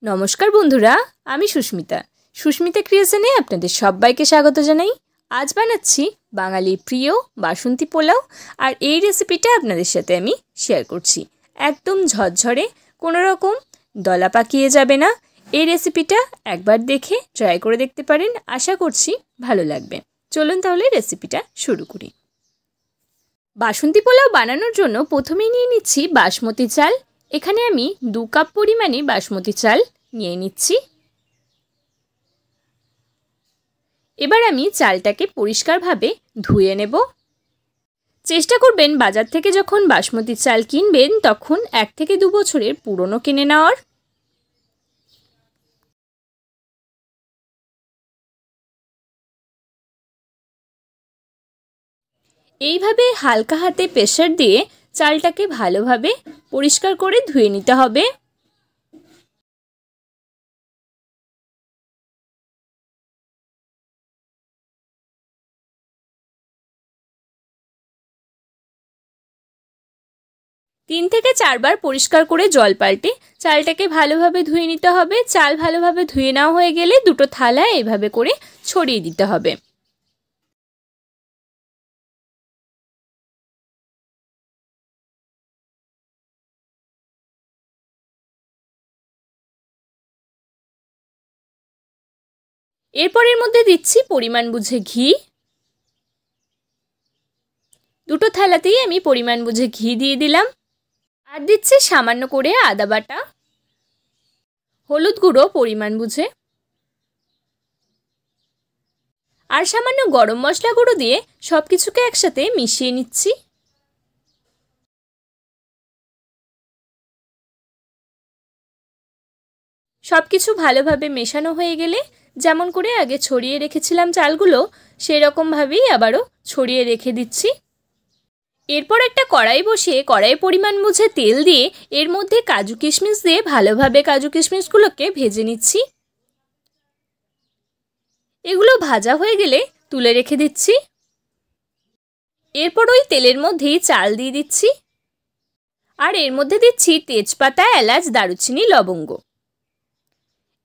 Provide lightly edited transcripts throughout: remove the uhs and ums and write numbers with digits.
নমস্কার বন্ধুরা, আমি সুস্মিতা। সুস্মিতা ক্রিয়েশনে আপনাদের সবাইকে স্বাগত জানাই। আজ বানাচ্ছি বাঙালির প্রিয় বাসন্তী পোলাও, আর এই রেসিপিটা আপনাদের সাথে আমি শেয়ার করছি। একদম ঝরঝরে, কোনো রকম দলা পাকিয়ে যাবে না। এই রেসিপিটা একবার দেখে ট্রাই করে দেখতে পারেন, আশা করছি ভালো লাগবে। চলুন তাহলে রেসিপিটা শুরু করি। বাসন্তী পোলাও বানানোর জন্য প্রথমেই নিয়ে নিচ্ছি বাসমতি চাল। এখানে আমি 2 কাপ পরিমাণে বাসমতি চাল নিয়ে নিচ্ছি। এবার আমি চালটাকে পরিষ্কারভাবে ধুয়ে নেব। চেষ্টা করবেন বাজার থেকে যখন বাসমতি চাল কিনবেন তখন 1 থেকে 2 বছরের পুরনো কিনে নেওয়ার। এইভাবে হালকা হাতে প্রেসার দিয়ে চালটাকে ভালোভাবে পরিষ্কার করে ধুয়ে নিতে হবে। তিন থেকে 4 বার পরিষ্কার করে জল পাল্টে চালটাকে ভালোভাবে ধুয়ে নিতে হবে। চাল ভালোভাবে ধুয়ে নেওয়া হয়ে গেলে দুটো থালায় এভাবে করে ছড়িয়ে দিতে হবে। এরপর এর মধ্যে দিচ্ছি পরিমাণ বুঝে ঘি। দুটো থালাতেই আমি পরিমাণ বুঝে ঘি দিয়ে দিলাম। আর দিচ্ছি সামান্য করে আদা বাটা, হলুদ গুঁড়ো পরিমাণ বুঝে, আর সামান্য গরম মশলা গুঁড়ো দিয়ে সব কিছুকে একসাথে মিশিয়ে নিচ্ছি। সব কিছু ভালোভাবে মেশানো হয়ে গেলে যেমন করে আগে ছড়িয়ে রেখেছিলাম চালগুলো, সেই রকমভাবেই আবারও ছড়িয়ে রেখে দিচ্ছি। এরপর একটা কড়াই বসিয়ে কড়াই পরিমাণ বুঝে তেল দিয়ে এর মধ্যে কাজু কিশমিশ দিয়ে ভালোভাবে কাজু কিশমিশগুলোকে ভেজে নিচ্ছি। এগুলো ভাজা হয়ে গেলে তুলে রেখে দিচ্ছি। এরপর ওই তেলের মধ্যেই চাল দিয়ে দিচ্ছি, আর এর মধ্যে দিচ্ছি তেজপাতা, এলাচ, দারুচিনি, লবঙ্গ।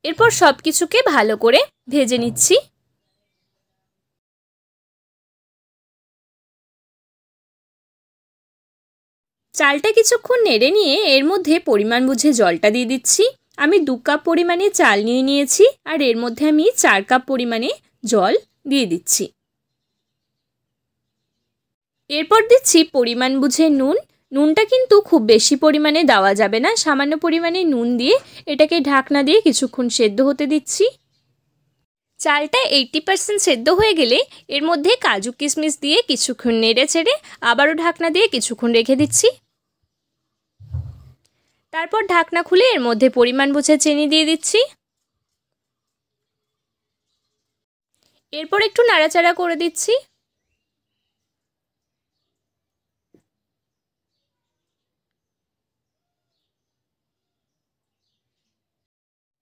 এরপর সব কিছুকে ভালো করে ভেজে নিচ্ছি। চালটা কিছুক্ষণ নেড়ে নিয়ে এর মধ্যে পরিমাণ বুঝে জলটা দিয়ে দিচ্ছি। আমি 2 কাপ পরিমাণে চাল নিয়ে নিয়েছি, আর এর মধ্যে আমি 4 কাপ পরিমাণে জল দিয়ে দিচ্ছি। এরপর দিচ্ছি পরিমাণ বুঝে নুন। নুনটা কিন্তু খুব বেশি পরিমাণে দেওয়া যাবে না, সামান্য পরিমাণে নুন দিয়ে এটাকে ঢাকনা দিয়ে কিছুক্ষণ সেদ্ধ হতে দিচ্ছি। চালটা 80% সেদ্ধ হয়ে গেলে এর মধ্যে কাজু কিশমিশ দিয়ে কিছুক্ষণ নেড়ে ছেড়ে আবারও ঢাকনা দিয়ে কিছুক্ষণ রেখে দিচ্ছি। তারপর ঢাকনা খুলে এর মধ্যে পরিমাণ বুঝে চিনি দিয়ে দিচ্ছি। এরপর একটু নাড়াচাড়া করে দিচ্ছি।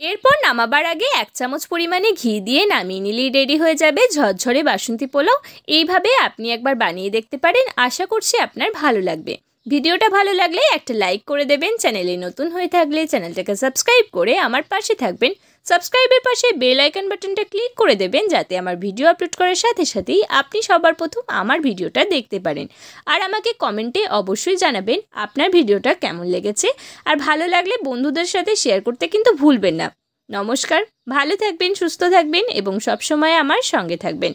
এরপর নামাবার আগে 1 চামচ পরিমাণে ঘি দিয়ে নামিয়ে নিলেই রেডি হয়ে যাবে ঝরঝরে বাসন্তী পোলাও। এইভাবে আপনি একবার বানিয়ে দেখতে পারেন, আশা করছি আপনার ভালো লাগবে। ভিডিওটা ভালো লাগলে একটা লাইক করে দেবেন। চ্যানেলে নতুন হয়ে থাকলে চ্যানেলটাকে সাবস্ক্রাইব করে আমার পাশে থাকবেন। সাবস্ক্রাইবের পাশে বেল আইকন বাটনটা ক্লিক করে দেবেন, যাতে আমার ভিডিও আপলোড করার সাথে সাথেই আপনি সবার প্রথম আমার ভিডিওটা দেখতে পারেন। আর আমাকে কমেন্টে অবশ্যই জানাবেন আপনার ভিডিওটা কেমন লেগেছে, আর ভালো লাগলে বন্ধুদের সাথে শেয়ার করতে কিন্তু ভুলবেন না। নমস্কার, ভালো থাকবেন, সুস্থ থাকবেন এবং সবসময় আমার সঙ্গে থাকবেন।